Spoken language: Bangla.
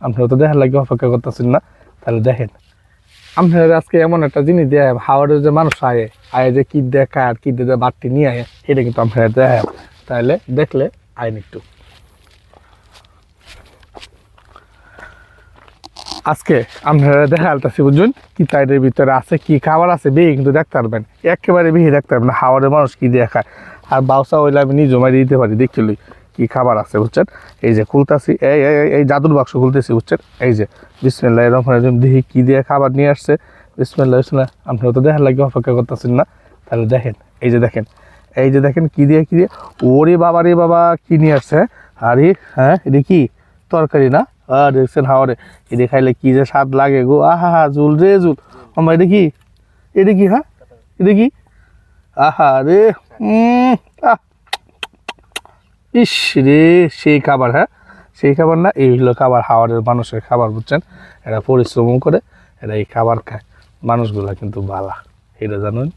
আপনারা তো দেখার লাগে অপেক্ষা করতেছেন না, তাহলে দেখেন আপনারা আজকে এমন একটা জিনিস দেয় হাওড়ের যে মানুষ আয়ে আয়ে যে কি দেখা আর কি দিয়ে বাড়তি নিয়ে আয় এটা কিন্তু আপনারা দেখায়, তাহলে দেখলে আইন একটু আজকে আপনারা দেখা আলতাছি বুঝুন কি সাইডের ভিতরে আছে কি খাবার আছে বেয়ে কিন্তু দেখতে পারবেন, একেবারে বেশি দেখতে পারবেন হাওড়ের মানুষ কি দিয়ে খায়। আর বাউসা হইলে আমি নিজে মারি দিতে পারি, দেখছিলই কি খাবার আছে বুঝছেন। এই যে খুলতাছি এই জাদুর বাক্স খুলতেছি বুঝছেন, এই যে বিসমিল্লাহির রহমানির রহিম দেখি কি দিয়ে খাবার নিয়ে আসছে। বিসমিল্লাহ আপনারা তো দেখার লাগে অপেক্ষা করতেছেন না, তাহলে দেখেন এই যে দেখেন এই যে দেখেন কি দিয়ে ওরে বাবা রে বাবা কি নিয়ে আসছে। আরে হ্যাঁ এটা কি তরকারি না? দেখছেন হাওয়ারে এটা খাইলে কি যে স্বাদ লাগে গো, আহা হা জুল রে জুল। আমার এটা কি হ্যাঁ এটা কি আহা রে আহ ইস রে সেই খাবার, হ্যাঁ সেই খাবার না, এই হলো খাবার হাওয়ারের মানুষের খাবার বুঝছেন। এরা পরিশ্রম করে এরা এই খাবার খায়, মানুষগুলা কিন্তু বালা এটা জানুন।